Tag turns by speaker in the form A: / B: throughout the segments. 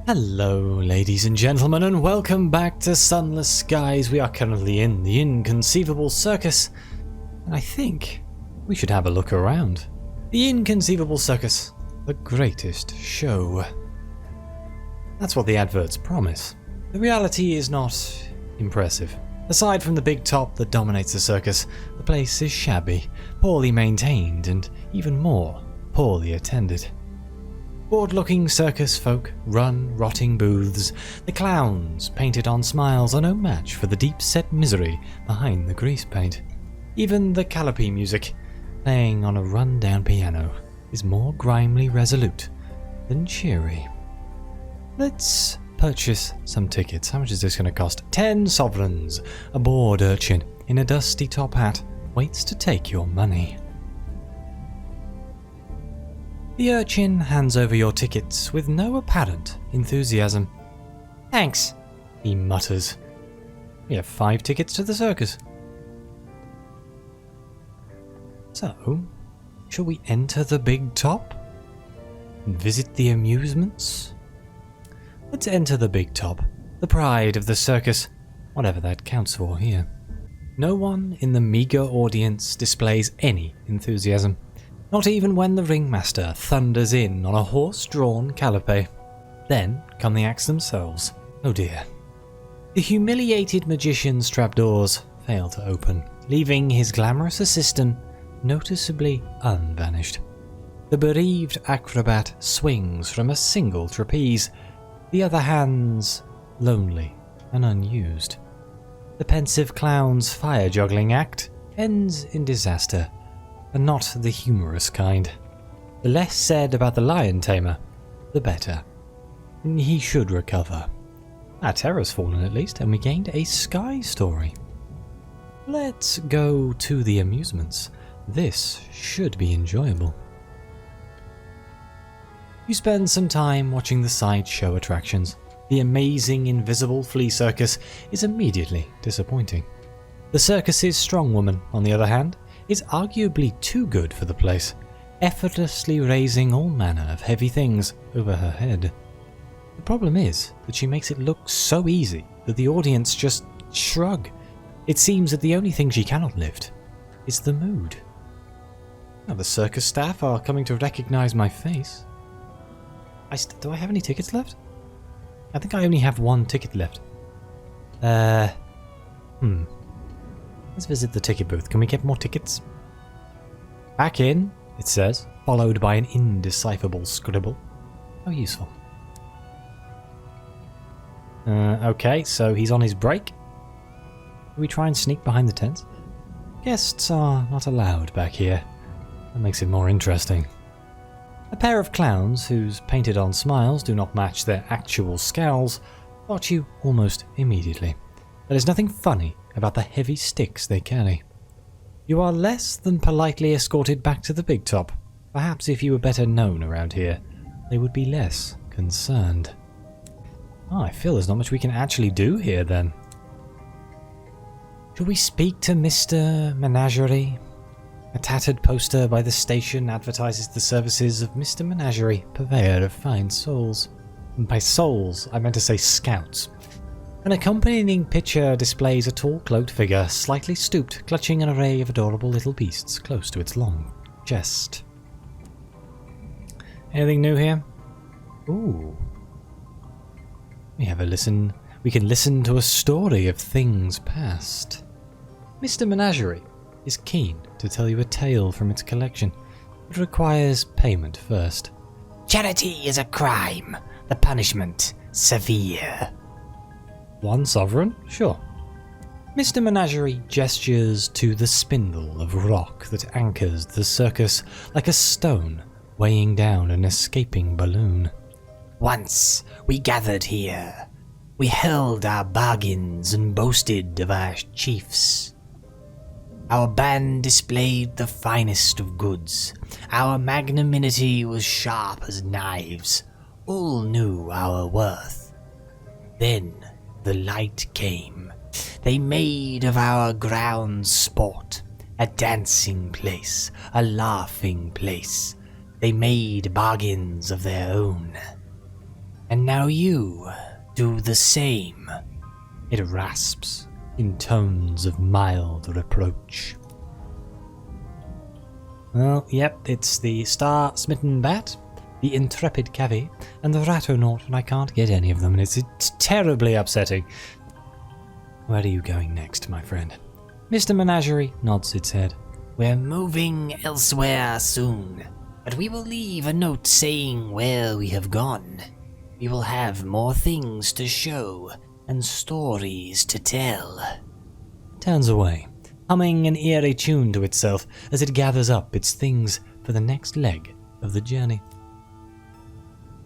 A: Hello ladies and gentlemen, and welcome back to Sunless Skies. We are currently in the Inconceivable Circus, and I think we should have a look around. The Inconceivable Circus, the greatest show. That's what the adverts promise. The reality is not impressive. Aside from the big top that dominates the circus, the place is shabby, poorly maintained, and even more poorly attended. Bored-looking circus folk run rotting booths. The clowns, painted on smiles, are no match for the deep-set misery behind the grease paint. Even the canopy music, playing on a run-down piano, is more grimly resolute than cheery. Let's purchase some tickets. How much is this going to cost? 10 sovereigns. A bored urchin in a dusty top hat waits to take your money. The urchin hands over your tickets with no apparent enthusiasm. "Thanks," he mutters. "We have 5 tickets to the circus." So, shall we enter the big top? And visit the amusements? Let's enter the big top, the pride of the circus, whatever that counts for here. No one in the meagre audience displays any enthusiasm. Not even when the ringmaster thunders in on a horse-drawn calliope. Then come the acts themselves. Oh dear. The humiliated magician's trapdoors fail to open, leaving his glamorous assistant noticeably unvanished. The bereaved acrobat swings from a single trapeze, the other hands lonely and unused. The pensive clown's fire-juggling act ends in disaster, and not the humorous kind. The less said about the lion tamer, the better. He should recover. Our terror's fallen at least, and we gained a sky story. Let's go to the amusements. This should be enjoyable. You spend some time watching the sideshow attractions. The amazing invisible flea circus is immediately disappointing. The circus's strong woman, on the other hand, is arguably too good for the place, effortlessly raising all manner of heavy things over her head. The problem is that she makes it look so easy that the audience just shrug. It seems that the only thing she cannot lift is the mood. Now the circus staff are coming to recognize my face. Do I have any tickets left? I think I only have 1 ticket left. Let's visit the ticket booth. Can we get more tickets? "Back in," it says, followed by an indecipherable scribble. How useful. Okay, so he's on his break. Do we try and sneak behind the tents? Guests are not allowed back here. That makes it more interesting. A pair of clowns, whose painted-on smiles do not match their actual scowls, spot you almost immediately. There is nothing funny about the heavy sticks they carry. You are less than politely escorted back to the big top. Perhaps if you were better known around here, they would be less concerned. I feel there's not much we can actually do here then. Shall we speak to Mr. Menagerie? A tattered poster by the station advertises the services of Mr. Menagerie, purveyor of fine souls. And by souls, I meant to say scouts. An accompanying picture displays a tall cloaked figure, slightly stooped, clutching an array of adorable little beasts close to its long chest. Anything new here? Ooh. We can listen to a story of things past. Mr. Menagerie is keen to tell you a tale from its collection. It requires payment first. "Charity is a crime. The punishment severe." 1 sovereign? Sure. Mr. Menagerie gestures to the spindle of rock that anchors the circus like a stone weighing down an escaping balloon. "Once we gathered here. We held our bargains and boasted of our chiefs. Our band displayed the finest of goods. Our magnanimity was sharp as knives. All knew our worth. Then the light came. They made of our grounds sport, a dancing place, a laughing place. They made bargains of their own. And now you do the same. It rasps in tones of mild reproach. Well, yep, it's the star-smitten bat, the intrepid cavy, and the ratonaut, and I can't get any of them, and it's terribly upsetting. Where are you going next, my friend? Mr. Menagerie nods its head.
B: We're moving elsewhere soon, but we will leave a note saying where we have gone. We will have more things to show and stories to tell.
A: Turns away, humming an eerie tune to itself as it gathers up its things for the next leg of the journey.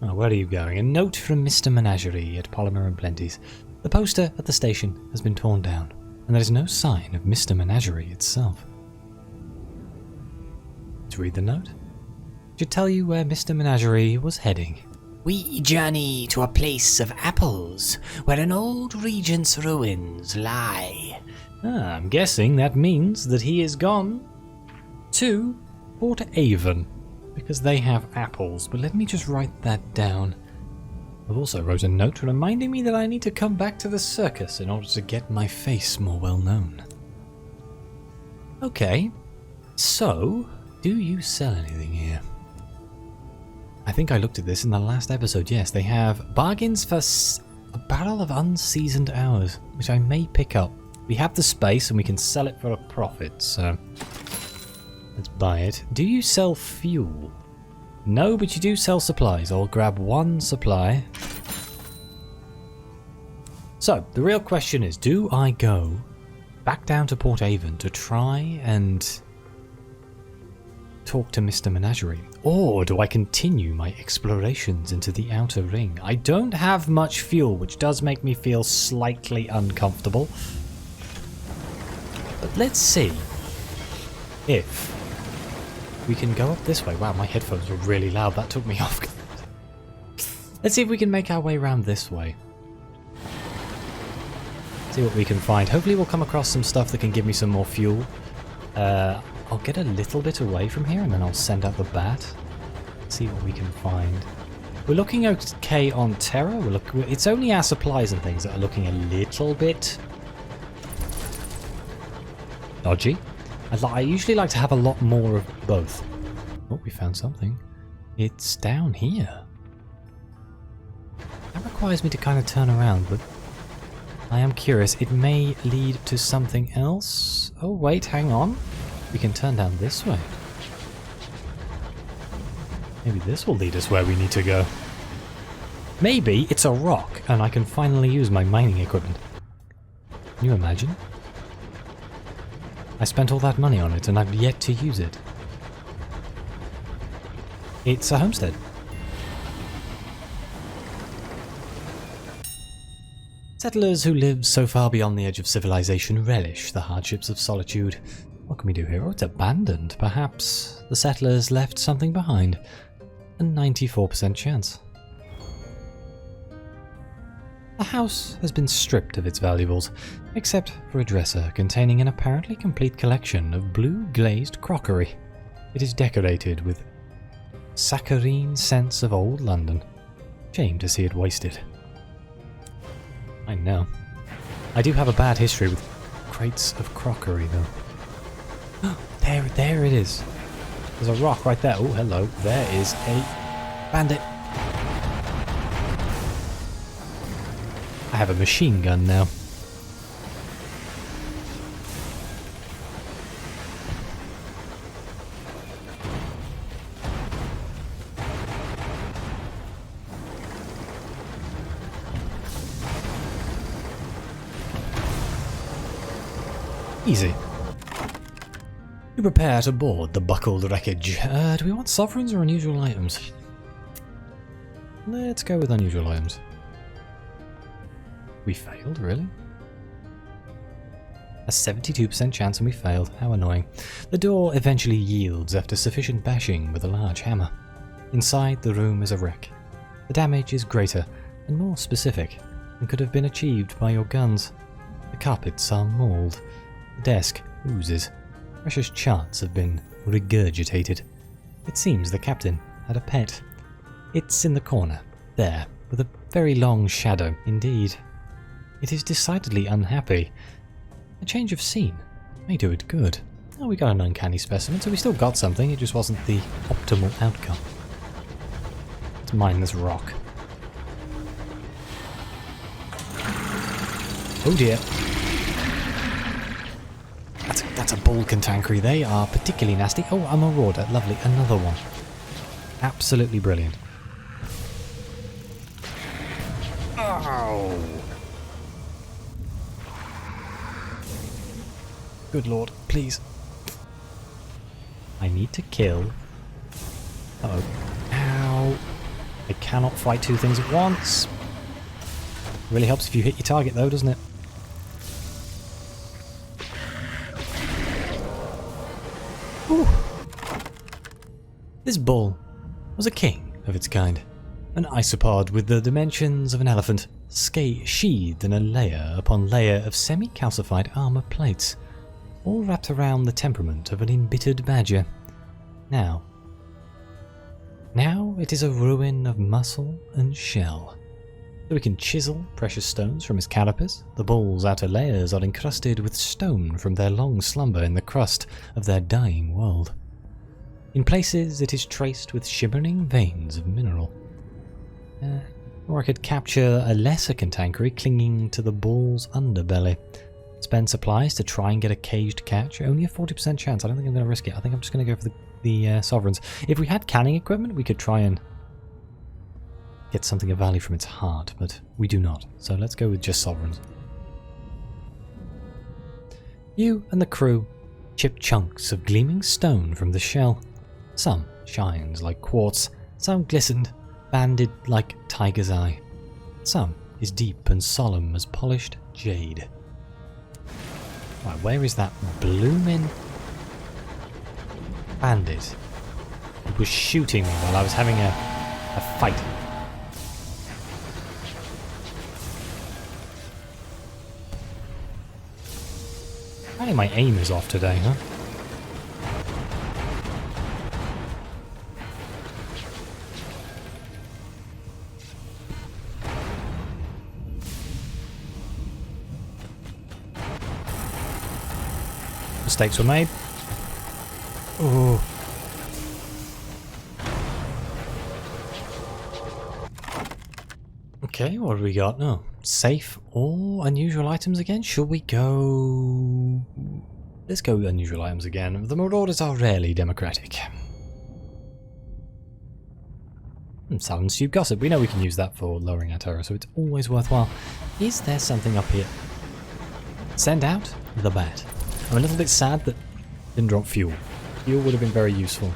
A: Oh, where are you going? A note from Mr. Menagerie at Polymer and Plenty's. The poster at the station has been torn down, and there is no sign of Mr. Menagerie itself. To read the note, it should tell you where Mr. Menagerie was heading.
B: We journey to a place of apples, where an old regent's ruins lie.
A: I'm guessing that means that he is gone to Port Avon, because they have apples, but let me just write that down. I've also wrote a note reminding me that I need to come back to the circus in order to get my face more well known. Okay, so, do you sell anything here? I think I looked at this in the last episode. Yes, they have bargains for a barrel of unseasoned hours, which I may pick up. We have the space and we can sell it for a profit, so let's buy it. Do you sell fuel? No, but you do sell supplies. I'll grab one supply. So, the real question is, do I go back down to Port Avon to try and talk to Mr. Menagerie? Or do I continue my explorations into the outer ring? I don't have much fuel, which does make me feel slightly uncomfortable. But let's see if we can go up this way. Wow, my headphones were really loud. That took me off. Let's see if we can make our way around this way. See what we can find. Hopefully we'll come across some stuff that can give me some more fuel. I'll get a little bit away from here and then I'll send out the bat. See what we can find. We're looking okay on Terra. It's only our supplies and things that are looking a little bit dodgy. I usually like to have a lot more of both. Oh, we found something. It's down here. That requires me to kind of turn around, but I am curious. It may lead to something else. Oh, wait, hang on. We can turn down this way. Maybe this will lead us where we need to go. Maybe it's a rock and I can finally use my mining equipment. Can you imagine? I spent all that money on it and I've yet to use it. It's a homestead. Settlers who live so far beyond the edge of civilization relish the hardships of solitude. What can we do here? Oh, it's abandoned. Perhaps the settlers left something behind. A 94% chance. The house has been stripped of its valuables, except for a dresser containing an apparently complete collection of blue glazed crockery. It is decorated with saccharine scents of old London. Shame to see it wasted. I know. I do have a bad history with crates of crockery, though. There it is. There's a rock right there. Oh, hello. There is a bandit. I have a machine gun now. Easy. We prepare to board the buckled wreckage. Do we want sovereigns or unusual items? Let's go with unusual items. We failed, really? A 72% chance and we failed. How annoying. The door eventually yields after sufficient bashing with a large hammer. Inside, the room is a wreck. The damage is greater and more specific than could have been achieved by your guns. The carpets are mauled. The desk oozes. Precious charts have been regurgitated. It seems the captain had a pet. It's in the corner, there, with a very long shadow, indeed. It is decidedly unhappy. A change of scene may do it good. Oh, we got an uncanny specimen, so we still got something, it just wasn't the optimal outcome. Let's mine this rock. Oh dear. That's a bull cantankerous. They are particularly nasty. Oh, a marauder. Lovely. Another one. Absolutely brilliant. Oh. Good lord, please. I need to kill. Uh-oh. Ow. I cannot fight two things at once. Really helps if you hit your target though, doesn't it? Whew. This bull was a king of its kind. An isopod with the dimensions of an elephant, sheathed in a layer upon layer of semi-calcified armor plates, all wrapped around the temperament of an embittered badger. Now it is a ruin of muscle and shell. So we can chisel precious stones from its carapace. The bull's outer layers are encrusted with stone from their long slumber in the crust of their dying world. In places it is traced with shimmering veins of mineral. Or I could capture a lesser cantankerous clinging to the bull's underbelly. Spend supplies to try and get a caged catch. Only a 40% chance. I don't think I'm going to risk it. I think I'm just going to go for the sovereigns. If we had canning equipment, we could try and get something of value from its heart, but we do not. So let's go with just sovereigns. You and the crew chip chunks of gleaming stone from the shell. Some shines like quartz, some glistened, banded like tiger's eye. Some is deep and solemn as polished jade. Right, where is that bloomin' bandit? It was shooting me while I was having a fight. Apparently my aim is off today, huh? Mistakes were made. Oh. Okay, what do we got now? Safe or unusual items again? Should we go... Let's go unusual items again. The marauders are rarely democratic. Silent Stew Gossip. We know we can use that for lowering our terror, so it's always worthwhile. Is there something up here? Send out the bat. I'm a little bit sad that didn't drop fuel. Fuel would have been very useful.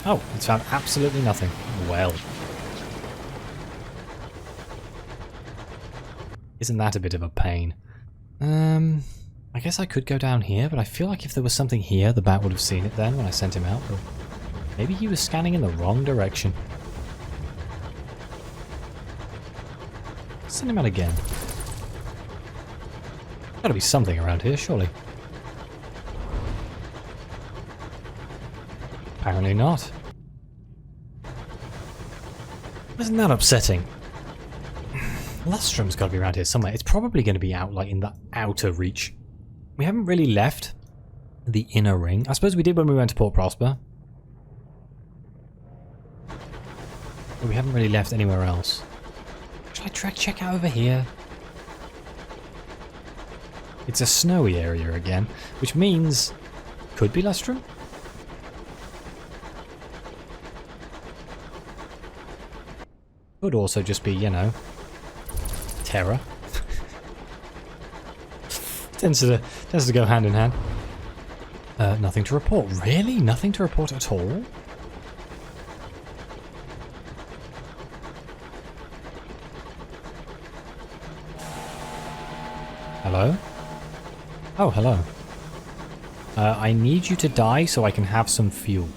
A: Oh, it's found absolutely nothing. Well. Isn't that a bit of a pain? I guess I could go down here, but I feel like if there was something here, the bat would have seen it then when I sent him out. But maybe he was scanning in the wrong direction. Send him out again. Gotta be something around here, surely. Apparently not. Isn't that upsetting? Lustrum's gotta be around here somewhere. It's probably going to be out, like, in the outer reach. We haven't really left the inner ring. I suppose we did when we went to Port Prosper. But we haven't really left anywhere else. Should I check out over here? It's a snowy area again, which means could be Lustrum. Could also just be, you know, terror. tends to go hand in hand. Nothing to report. Really? Nothing to report at all? Hello? Oh, hello. I need you to die so I can have some fuel.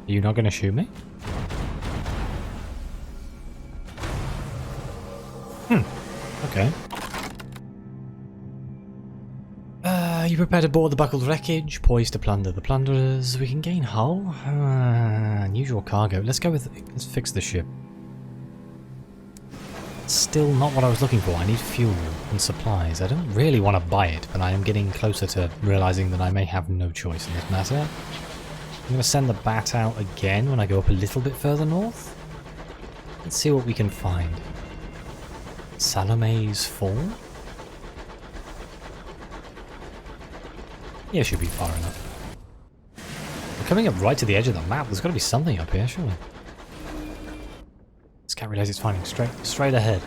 A: Are you not going to shoot me? Okay. You prepare to board the buckled wreckage, poised to plunder the plunderers. We can gain hull. Unusual cargo. Let's fix the ship. Still not what I was looking for. I need fuel and supplies. I don't really want to buy it, but I am getting closer to realizing that I may have no choice in this matter. I'm going to send the bat out again when I go up a little bit further north. Let's see what we can find. Salome's Fall? Yeah, should be far enough. We're coming up right to the edge of the map. There's got to be something up here, surely. Scout relays it's finding straight ahead.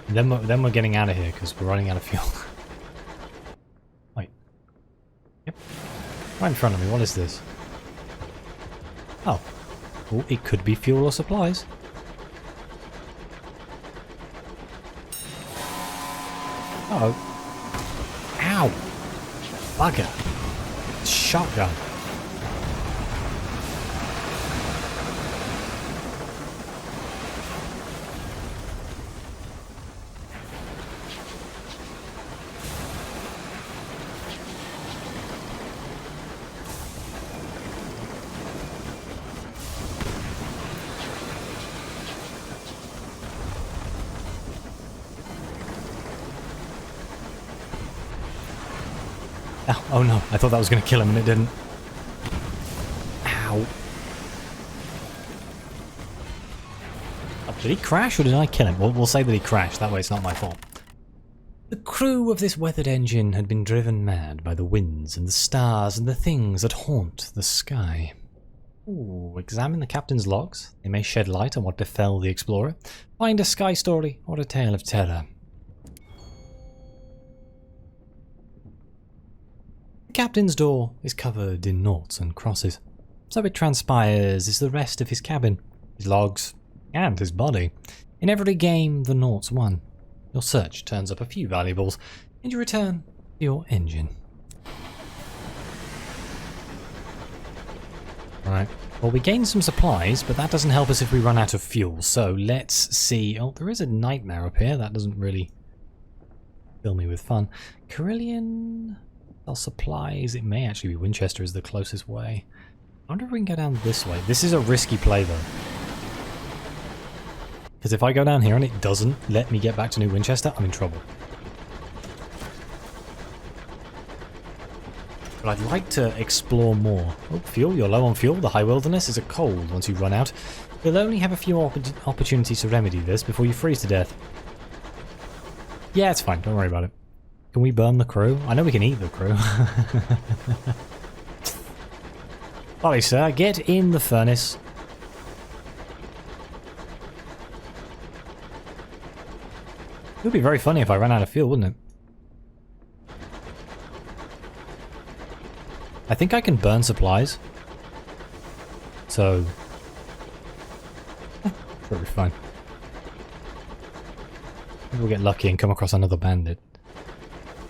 A: And then we're getting out of here because we're running out of fuel. Wait. Yep. Right in front of me. What is this? Oh. Well, it could be fuel or supplies. Uh oh. Ow! Bugger. Shotgun. Oh no, I thought that was going to kill him and it didn't. Ow. Oh, did he crash or did I kill him? We'll say that he crashed, that way it's not my fault. The crew of this weathered engine had been driven mad by the winds and the stars and the things that haunt the sky. Ooh, examine the captain's logs. They may shed light on what befell the explorer. Find a sky story or a tale of terror. The captain's door is covered in noughts and crosses. So it transpires is the rest of his cabin, his logs, and his body. In every game, the noughts won. Your search turns up a few valuables, and you return to your engine. Right. Well, we gained some supplies, but that doesn't help us if we run out of fuel. So let's see. Oh, there is a nightmare up here. That doesn't really fill me with fun. Carillion... Sell supplies. It may actually be Winchester is the closest way. I wonder if we can go down this way. This is a risky play though. Because if I go down here and it doesn't let me get back to New Winchester, I'm in trouble. But I'd like to explore more. Oh, fuel. You're low on fuel. The high wilderness is a cold once you run out. You'll only have a few opportunities to remedy this before you freeze to death. Yeah, it's fine. Don't worry about it. Can we burn the crew? I know we can eat the crew. Ollie, sir, get in the furnace. It would be very funny if I ran out of fuel, wouldn't it? I think I can burn supplies. So... it'll be fine. Maybe we'll get lucky and come across another bandit.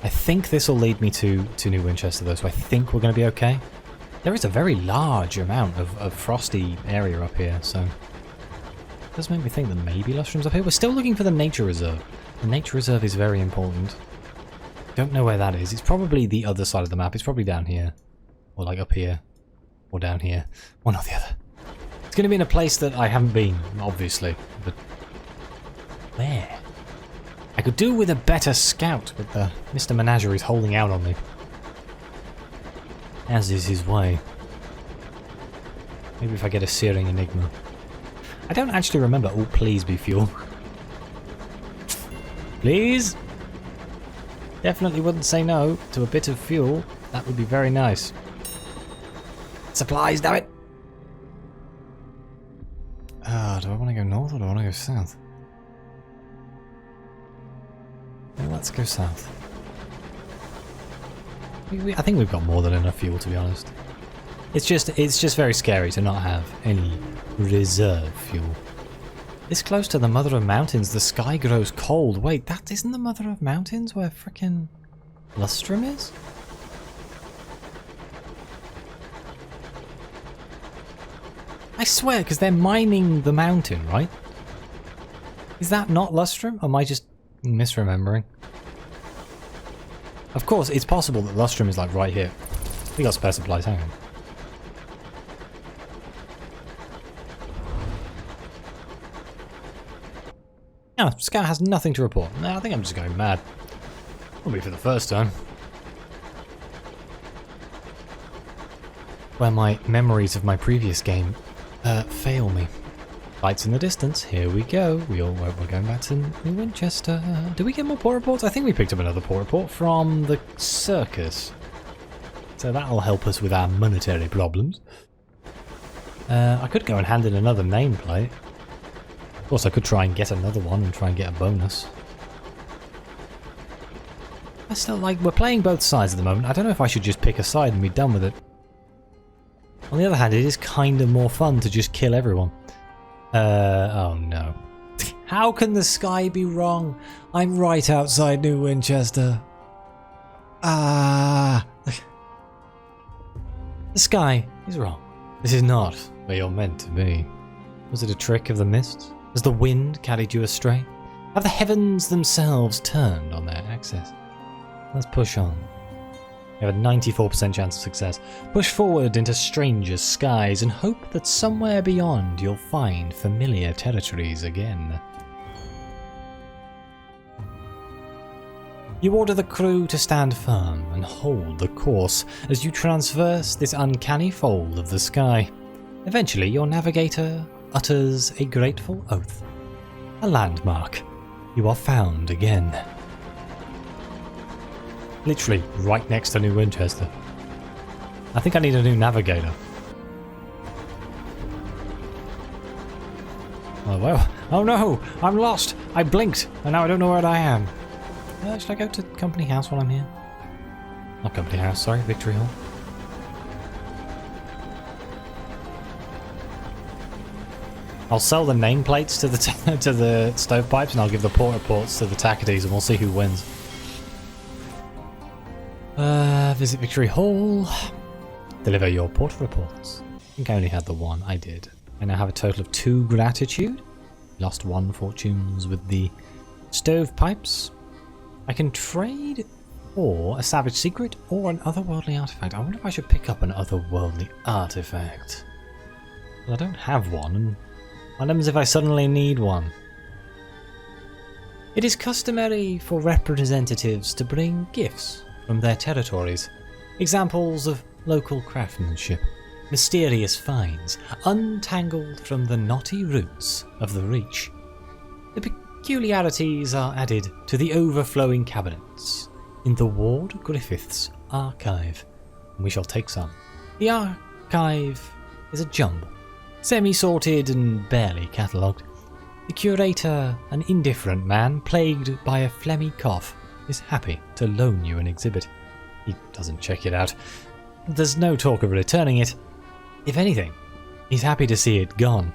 A: I think this will lead me to New Winchester though, so I think we're going to be okay. There is a very large amount of frosty area up here, so... it does make me think that maybe Lustrum's up here. We're still looking for the nature reserve. The nature reserve is very important. Don't know where that is. It's probably the other side of the map. It's probably down here. Or like up here. Or down here. One or the other. It's going to be in a place that I haven't been, obviously. But... where? I could do with a better scout, but Mr. Menagerie is holding out on me. As is his way. Maybe if I get a searing enigma. I don't actually remember. Oh, please be fuel. Please? Definitely wouldn't say no to a bit of fuel. That would be very nice. Supplies, damn it! Do I want to go north or do I want to go south? Let's go south. I think we've got more than enough fuel, to be honest. It's just very scary to not have any reserve fuel. This close to the Mother of Mountains, the sky grows cold. Wait, that isn't the Mother of Mountains where frickin' Lustrum is? I swear, because they're mining the mountain, right? Is that not Lustrum? Or am I just misremembering. Of course, it's possible that Lustrum is like right here. We got spare supplies, hang on. No, Scout has nothing to report. No, I think I'm just going mad. Probably for the first time. Where my memories of my previous game fail me. Lights in the distance, here we go. We're going back to New Winchester. Did we get more port reports? I think we picked up another port report from the Circus. So that'll help us with our monetary problems. I could go and hand in another nameplate. Of course, I could try and get another one and try and get a bonus. I still like, we're playing both sides at the moment. I don't know if I should just pick a side and be done with it. On the other hand, it is kind of more fun to just kill everyone. Oh no. How can the sky be wrong? I'm right outside New Winchester. Ah. The sky is wrong. This is not where you're meant to be. Was it a trick of the mist? Has the wind carried you astray? Have the heavens themselves turned on their axis? Let's push on. You have a 94% chance of success. Push forward into stranger skies and hope that somewhere beyond you'll find familiar territories again. You order the crew to stand firm and hold the course as you traverse this uncanny fold of the sky. Eventually, your navigator utters a grateful oath. A landmark. You are found again. Literally right next to New Winchester. I think I need a new navigator. Oh well. Oh no! I'm lost! I blinked and now I don't know where I am. Should I go to Company House while I'm here? Not Company House, sorry, Victory Hall. I'll sell the nameplates to the stovepipes and I'll give the port reports to the Tacketies and we'll see who wins. Visit Victory Hall. Deliver your port reports. I think I only had the one. I did. I now have a total of 2 gratitude. Lost 1 fortunes with the stovepipes. I can trade for a savage secret or an otherworldly artifact. I wonder if I should pick up an otherworldly artifact. Well, I don't have one, and what happens if I suddenly need one? It is customary for representatives to bring gifts from their territories. Examples of local craftsmanship, mysterious finds, untangled from the knotty roots of the Reach. The peculiarities are added to the overflowing cabinets in the Ward Griffith's archive. We shall take some. The archive is a jumble, semi-sorted and barely catalogued. The curator, an indifferent man plagued by a phlegmy cough, is happy to loan you an exhibit. He doesn't check it out. There's no talk of returning it. If anything, he's happy to see it gone.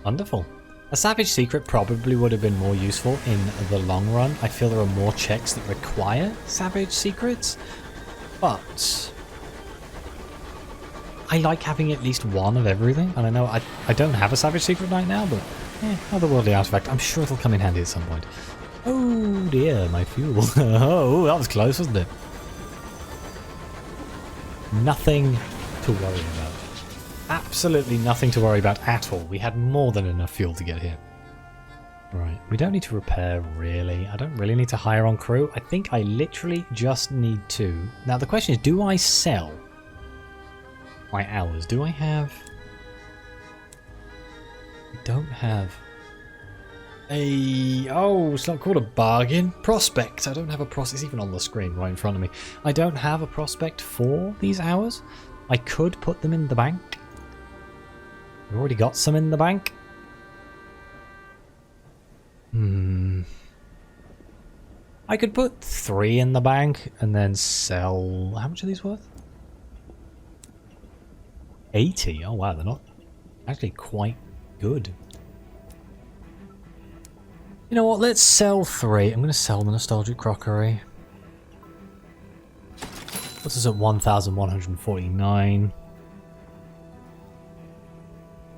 A: Wonderful. A savage secret probably would have been more useful in the long run. I feel there are more checks that require savage secrets, but I like having at least one of everything. And I know I don't have a savage secret right now, but otherworldly artifact. I'm sure it'll come in handy at some point. Oh dear, my fuel. Oh, that was close, wasn't it? Nothing to worry about. Absolutely nothing to worry about at all. We had more than enough fuel to get here. Right, we don't need to repair, really. I don't really need to hire on crew. I think I literally just need to. Now, the question is, do I sell my hours? Do I have... I don't have a... Oh, it's not called a bargain. Prospect. I don't have a prospect. It's even on the screen right in front of me. I don't have a prospect for these hours. I could put them in the bank. I've already got some in the bank. I could put 3 in the bank and then sell... How much are these worth? 80. Oh wow, they're not actually quite good. You know what, let's sell 3. I'm going to sell the Nostalgic Crockery. Puts us at 1,149.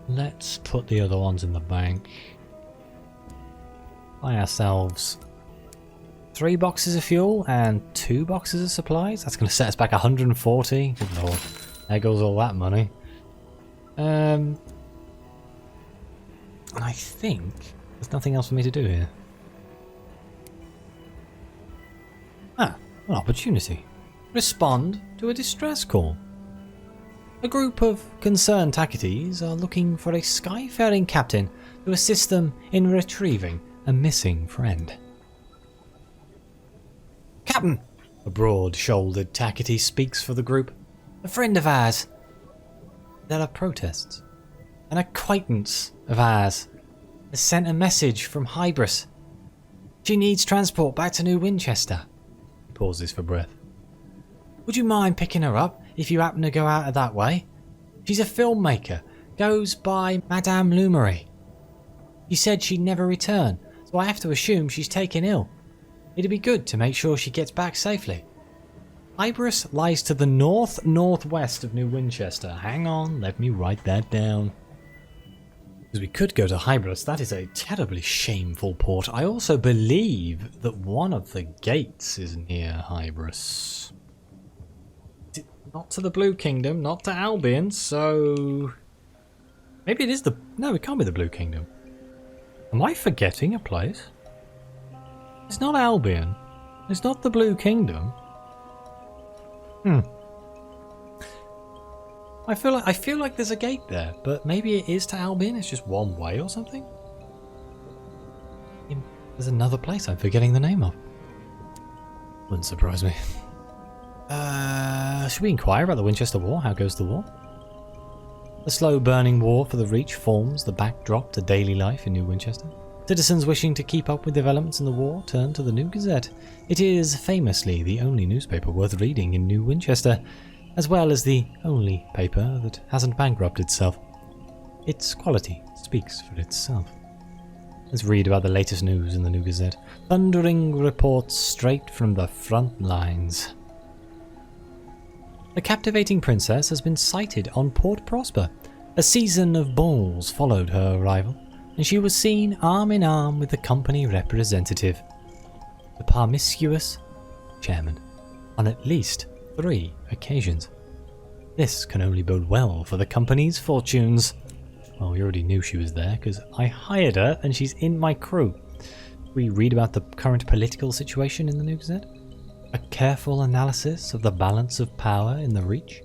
A: Let's put the other ones in the bank. buy ourselves 3 boxes of fuel and 2 boxes of supplies. That's going to set us back 140. Good lord. There goes all that money. And I think there's nothing else for me to do here. An opportunity. Respond to a distress call. A group of concerned Taketes are looking for a skyfaring captain to assist them in retrieving a missing friend. Captain! A broad-shouldered Takete speaks for the group. A friend of ours. There are protests. An acquaintance of ours has sent a message from Hybris. She needs transport back to New Winchester. He pauses for breath. Would you mind picking her up if you happen to go out of that way? She's a filmmaker. Goes by Madame Lumery. She said she'd never return, so I have to assume she's taken ill. It'd be good to make sure she gets back safely. Hybris lies to the north-northwest of New Winchester. Hang on, let me write that down. Because we could go to Hybris. That is a terribly shameful port. I also believe that one of the gates is near Hybris. Not to the Blue Kingdom, not to Albion, so... Maybe it is the... No, it can't be the Blue Kingdom. Am I forgetting a place? It's not Albion. It's not the Blue Kingdom. I feel like there's a gate there, but maybe it is to Albion. It's just one way or something. There's another place I'm forgetting the name of. Wouldn't surprise me. Should we inquire about the Winchester War? How goes the war? The slow-burning war for the Reach forms the backdrop to daily life in New Winchester. Citizens wishing to keep up with developments in the war turn to the New Gazette. It is famously the only newspaper worth reading in New Winchester, as well as the only paper that hasn't bankrupted itself. Its quality speaks for itself. Let's read about the latest news in the New Gazette. Thundering reports straight from the front lines. The captivating princess has been sighted on Port Prosper. A season of balls followed her arrival, and she was seen arm in arm with the company representative, the promiscuous chairman, on at least 3 occasions. This can only bode well for the company's fortunes. Well, we already knew she was there because I hired her and she's in my crew. We read about the current political situation in the New Gazette. A careful analysis of the balance of power in the Reach.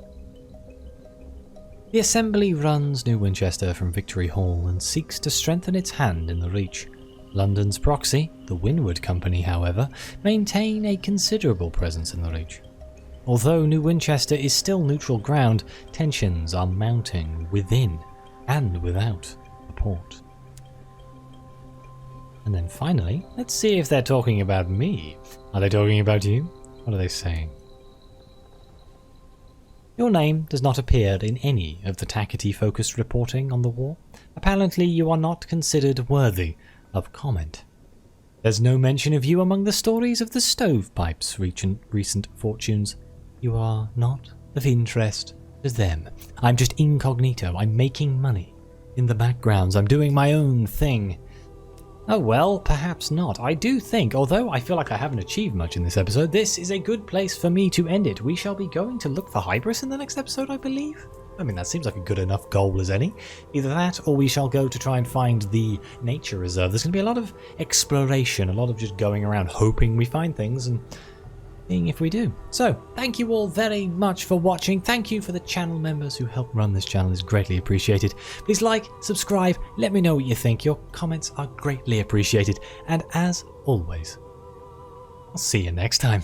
A: The Assembly runs New Winchester from Victory Hall and seeks to strengthen its hand in the Reach. London's proxy, the Windward Company, however, maintain a considerable presence in the Reach. Although New Winchester is still neutral ground, tensions are mounting within and without the port. And then finally, let's see if they're talking about me. Are they talking about you? What are they saying? Your name does not appear in any of the Takete-focused reporting on the war. Apparently you are not considered worthy of comment. There's no mention of you among the stories of the Stovepipe's recent fortunes. You are not of interest to them. I'm just incognito. I'm making money. In the backgrounds, I'm doing my own thing. Oh well, perhaps not. I do think, although I feel like I haven't achieved much in this episode, this is a good place for me to end it. We shall be going to look for Hybris in the next episode, I believe. I mean, that seems like a good enough goal as any. Either that, or we shall go to try and find the nature reserve. There's going to be a lot of exploration, a lot of just going around hoping we find things and seeing if we do. So, thank you all very much for watching. Thank you for the channel members who help run this channel. It's greatly appreciated. Please like, subscribe, let me know what you think. Your comments are greatly appreciated. And as always, I'll see you next time.